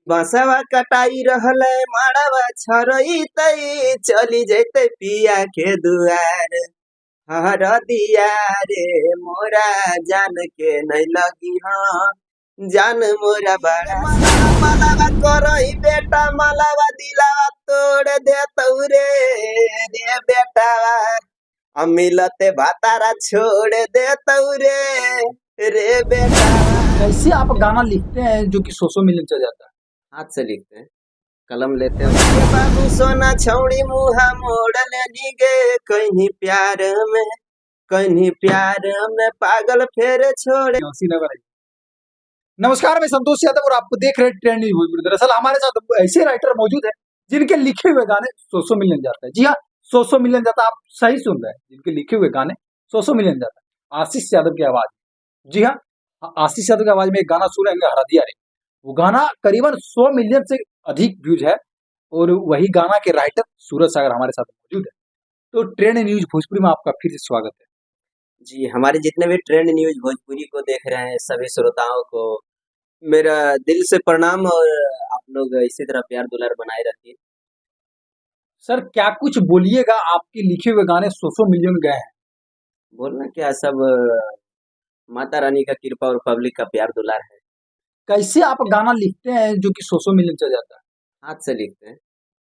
बसवा कटाई रहल माड़वा छरई चली जैते पिया के दुआर हर दिया रे मोरा जान के नहीं लगी हाँ जान मोरा बड़ा मलावा करई बेटा मलावा दिलावा तोड़ दे तौरे रे बेटा मिलते भातारा छोड़ दे तौरे रे बेटा। कैसे आप गाना लिखते हैं जो कि 100 मिलियन चल जाता है? हाथ से लिखते हैं, कलम लेते हैं। बाबू सोना छौड़ी मुहा मोड़ लेनी गे कहीं प्यार में पागल फेर छोड़े। नमस्कार, मैं संतोष यादव और आपको देख रहे हैं ट्रेंड न्यूज भोजपुरी। दरअसल हमारे साथ ऐसे राइटर मौजूद हैं जिनके लिखे हुए गाने 100 मिलियन जाता है। जी हाँ, 100 मिलियन जाता है। आप सही सुन रहे हैं, जिनके लिखे हुए गाने 100 मिलियन जाता है। आशीष यादव की आवाज। जी हाँ, आशीष यादव की आवाज में एक गाना सुनेंगे, हरा दिया रे। वो गाना करीबन 100 मिलियन से अधिक व्यूज है और वही गाना के राइटर सूरज सागर हमारे साथ मौजूद है। तो ट्रेंड न्यूज भोजपुरी में आपका फिर से स्वागत है। जी, हमारे जितने भी ट्रेंड न्यूज भोजपुरी को देख रहे हैं सभी श्रोताओं को मेरा दिल से प्रणाम और आप लोग इसी तरह प्यार दुलार बनाए रखिए। सर क्या कुछ बोलिएगा, आपके लिखे हुए गाने 100 मिलियन गए हैं। बोलना क्या, सब माता रानी का कृपा और पब्लिक का प्यार दुलार है। कैसे आप गाना लिखते हैं जो कि 100 मिलियन चल जाता है? हाथ से लिखते हैं,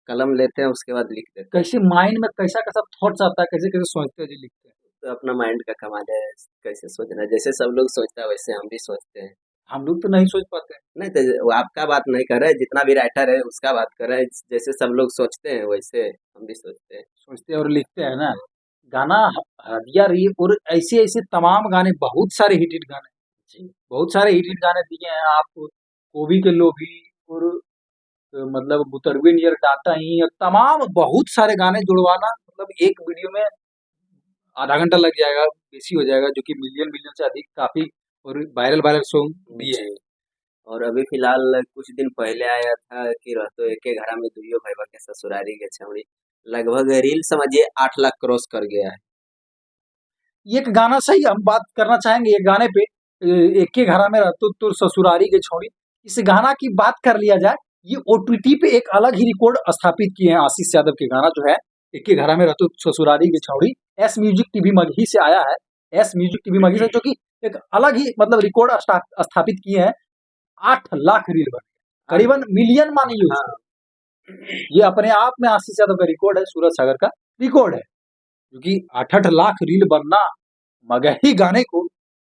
कलम लेते हैं, उसके बाद लिखते हैं। कैसे माइंड में कैसा कैसा थॉट्स आता है, कैसे कैसे सोचते हैं जी लिखते हैं? तो अपना माइंड का कमाल है, कैसे सोचना, जैसे सब लोग सोचता है वैसे हम भी सोचते हैं। हम लोग तो नहीं सोच पाते हैं। नहीं तो वो आपका बात नहीं कर रहे, जितना भी राइटर है उसका बात कर रहे हैं। जैसे सब लोग सोचते हैं वैसे हम भी सोचते हैं। सोचते हैं और लिखते हैं ना। गाना हदिया रही और ऐसे ऐसे तमाम गाने, बहुत सारे हिट गाने, जी, बहुत सारे हिट गाने दिए हैं आपको। कोबी के लोभी और मतलब बुतरवे नियर डाटा ही, और तमाम बहुत सारे गाने जुड़वाना मतलब एक वीडियो में आधा घंटा लग जाएगा, बेसी हो जाएगा, जो कि मिलियन मिलियन से अधिक काफी और वायरल सॉन्ग भी है। जी। और अभी फिलहाल कुछ दिन पहले आया था कि रहतो एके घरा में दुइयो भैया के ससुरारी के छौड़ी, लगभग रील समझिए 8 लाख क्रॉस कर गया है। ये एक गाना सही हम बात करना चाहेंगे, ये गाने पे एक के घरा में रहतो तो ससुरारी के छोड़ी, इस गाना की बात कर लिया जाए। ये ओटीटी पे एक अलग ही रिकॉर्ड स्थापित किए हैं आशीष यादव के गाना जो है, एक के घरा में रहतो ससुरारी के छोड़ी। एस म्यूजिक टीवी मगही से आया है, एस म्यूजिक टीवी मगही से, जो कि एक अलग ही मतलब रिकॉर्ड स्थापित किए हैं। 8 लाख रील बन गए, करीबन मिलियन मानिए हाँ, उसको। ये अपने आप में आशीष यादव का रिकॉर्ड है, सूरज सागर का रिकॉर्ड है, क्योंकि 8 लाख रील बनना मगही गाने को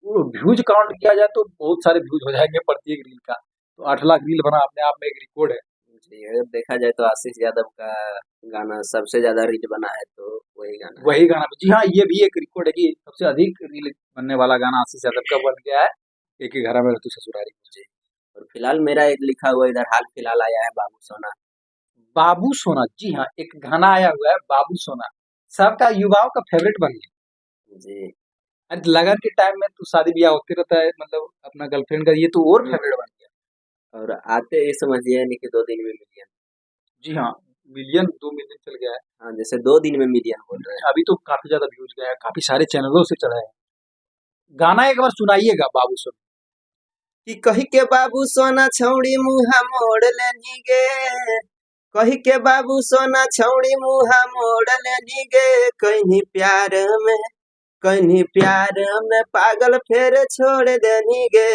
व्यूज काउंट किया जाए तो बहुत सारे व्यूज हो जाएंगे प्रत्येक रील का। तो 8 लाख रील बना अपने आप में एक रिकॉर्ड है। जी, अगर देखा जाए तो आशीष यादव का गाना सबसे ज्यादा रीच बना है तो वही गाना है। वही गाना, जी हाँ, ये भी एक रिकॉर्ड है कि सबसे अधिक रील बनने वाला गाना आशीष यादव का बन गया है, एक ही घरा में रहती ससुरारी। जी, और फिलहाल मेरा एक लिखा हुआ इधर हाल फिलहाल आया है बाबू सोना। बाबू सोना, जी हाँ, एक गाना आया हुआ है बाबू सोना, सबका युवाओं का फेवरेट बन गया। जी, अरे लगन के टाइम में तो शादी ब्याह होते रहता है, मतलब अपना गर्लफ्रेंड का, ये तो और फेवरेट बन गया। और आते ये समझिए नहीं कि 2 दिन में मिलियन। जी हाँ, मिलियन 2 मिलियन चल गया है। हाँ, जैसे 2 दिन में मिलियन बोल रहे हैं। अभी तो काफी ज्यादा व्यूज गया है, काफी सारे चैनलों से चढ़ा है। गाना एक बार सुनाइएगा बाबू सोना। कि कही के बाबू सोना छौड़ी मुहा मोड़ लेनी गे, कही के बाबू सोना छौड़ी मुहा मोड़ लेनी गे कहीं प्यार में पागल फेर छोड़ देनी गे,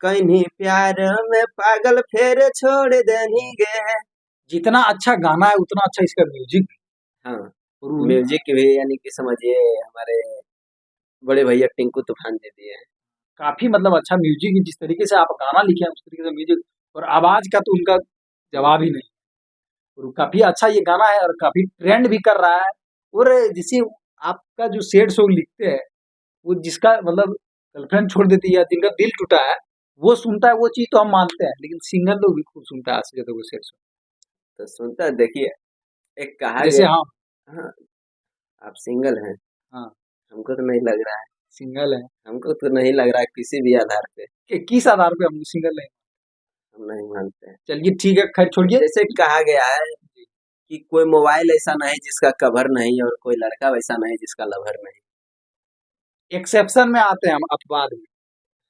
कहीं प्यार में पागल फेर छोड़ देनी गे। जितना अच्छा गाना है उतना अच्छा इसका म्यूजिक। हाँ, और म्यूजिक भी यानी कि समझिए हमारे बड़े भैया टिंकू तूफान दे दिए हैं। काफी मतलब अच्छा म्यूजिक, जिस तरीके से आप गाना लिखे हैं उस तरीके से म्यूजिक और आवाज का तो उनका जवाब ही नहीं। और काफी अच्छा ये गाना है और काफी ट्रेंड भी कर रहा है। और जिसे आपका जो सैड सॉन्ग लिखते हैं, वो जिसका मतलब गर्लफ्रेंड छोड़ देती है, जिनका दिल टूटा है, वो सुनता है, वो चीज तो हम मानते हैं, लेकिन सिंगर लोग भी खूब सुनता है आशीष यादव को सैड सॉन्ग। तो सुनता है, देखिए एक कहा जैसे गया। हाँ, हाँ, आप सिंगल हैं, हाँ हमको तो नहीं लग रहा है। सिंगल है। हमको तो नहीं लग रहा है किसी भी आधार पे। किस आधार पे हम सिंगल है? हम नहीं मानते हैं। चलिए ठीक है, खैर छोड़िए। जैसे कहा गया है कि कोई मोबाइल ऐसा नहीं जिसका कवर नहीं और कोई लड़का वैसा नहीं जिसका लवर नहीं। एक्सेप्शन में आते हैं हम अपवाद में।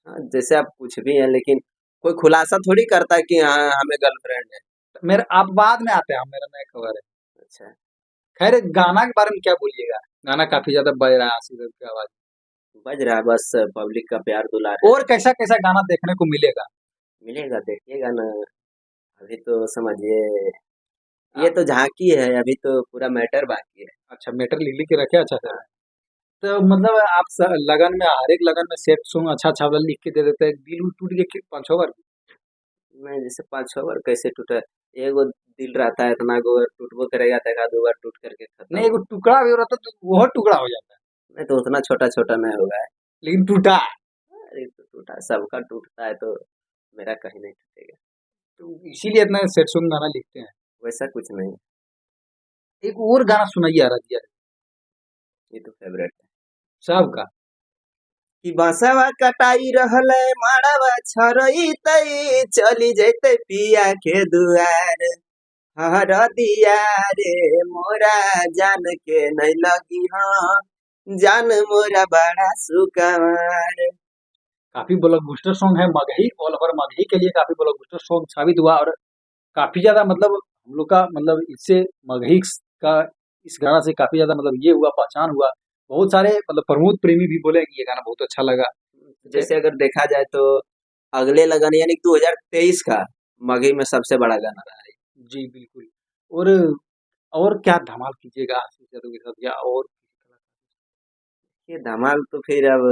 हाँ, जैसे आप कुछ भी हैं लेकिन कोई खुलासा थोड़ी करता है कि हाँ हमें गर्लफ्रेंड है। मेरे आप बाद में आते हैं, मेरा नया खबर है। अच्छा। खैर, गाना के बारे में क्या बोलिएगा? गाना काफी ज्यादा बज रहा है आसिफ की आवाज। बज रहा है, बस पब्लिक का प्यार दुलार है। और कैसा कैसा गाना देखने को मिलेगा? मिलेगा, देखिएगा ना। अभी तो समझिए, आ, ये तो झांकी है, अभी तो पूरा मैटर बाकी है। अच्छा, मेटर लिख लिख के रखे, अच्छा सर। हाँ। तो मतलब आप लगन में, हर एक लगन में सेट सॉन्ग अच्छा अच्छा वाला लिख के दे देते हैं, दिल उल टूट के 5 6 बार। नहीं, जैसे 5 6 बार कैसे टूटा? एगो दिल रहता है, इतना गो बार टूटबो करेगा तो 1 2 बार टूट करके खत्म नहीं, हो। एगो टुकड़ा भी हो रहा था तो वो टुकड़ा हो जाता है, नहीं तो उतना छोटा छोटा नहीं होगा। लेकिन टूटा है। अरे तो टूटा, सबका टूटता है, तो मेरा कहीं नहीं टूटेगा। तो इसीलिए इतना सेट सॉन्ग गाना लिखते हैं। वैसा कुछ नहीं। एक और गाना सुनाइए आ रहा है ये तो फेवरेट है। साहब का। कि बांसवा कटाई रहल माड़वा छरई चली जैते पिया के दुआर। हर दिया रे मोरा जान के नहीं लगी, हाँ जान मोरा बड़ा सुकवार। काफी ब्लॉकबस्टर सॉन्ग है, मगही ऑल ओवर मगही के लिए काफी ब्लॉकबस्टर सॉन्ग साबित हुआ, और काफी ज्यादा मतलब हम लोग का मतलब इससे मगही का इस गाना से काफी ज्यादा मतलब ये हुआ, पहचान हुआ। बहुत सारे मतलब प्रमोद प्रेमी भी बोले कि ये गाना बहुत अच्छा लगा। जैसे अगर देखा जाए तो अगले लगन यानी 2023 का मगही में सबसे बड़ा गाना रहा है। जी बिल्कुल। और और क्या धमाल कीजिएगा आशीष यादव के साथ, या और ये धमाल तो फिर अब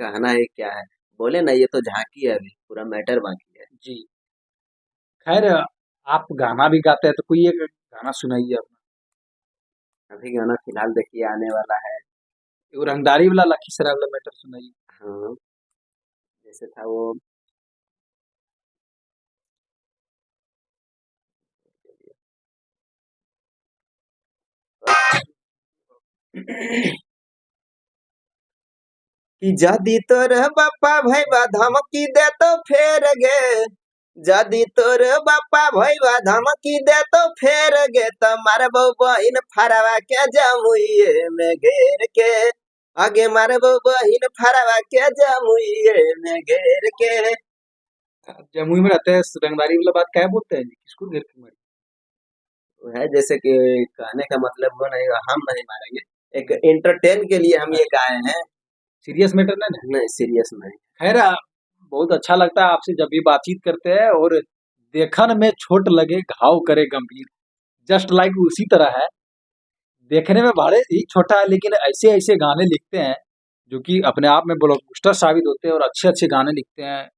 कहना है क्या है। बोले ना, ये तो झांकी है, अभी पूरा मैटर बाकी है। जी। खैर, आप गाना भी गाते हैं तो कोई एक गाना सुनाइए अपना। अभी गाना फिलहाल देखिए आने वाला है। वो रंगदारी वाला, लखीसराय वाला मैटर सुनाइए। हाँ, जैसे था वो। कि जदि तोर बापा भैया धमकी दे तो फेर गे। जदि तोर बापा भैया धमकी दे तो फेर गे, तो मारबो बहिन फरवा के जमुइये में घेर के। आगे मारबो बहिन फरवा के जमुइये में घेर के। जमुई में रहते हैं, रंगदारी वाला बात क्या बोलते हैं जी? किसको घेर के मारे? वो है जैसे कि कहने का मतलब वो नहीं, हम नहीं मारेंगे। एक एंटरटेन के लिए हम ये गाए हैं। सीरियस मैटर नहीं ना? नहीं, सीरियस नहीं। खैर, बहुत अच्छा लगता है आपसे जब भी बातचीत करते हैं, और देखन में छोट लगे घाव करे गंभीर, जस्ट लाइक उसी तरह है। देखने में बड़े ही छोटा है, लेकिन ऐसे ऐसे गाने लिखते हैं जो कि अपने आप में ब्लॉकबस्टर साबित होते हैं, और अच्छे अच्छे गाने लिखते हैं।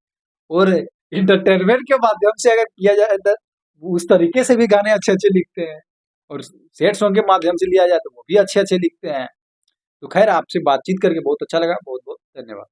और इंटरटेनमेंट के माध्यम से अगर किया जाए तो उस तरीके से भी गाने अच्छे अच्छे लिखते हैं, और सैड सॉन्ग के माध्यम से लिया जाए तो वो भी अच्छे अच्छे लिखते हैं। तो खैर, आपसे बातचीत करके बहुत अच्छा लगा, बहुत बहुत धन्यवाद।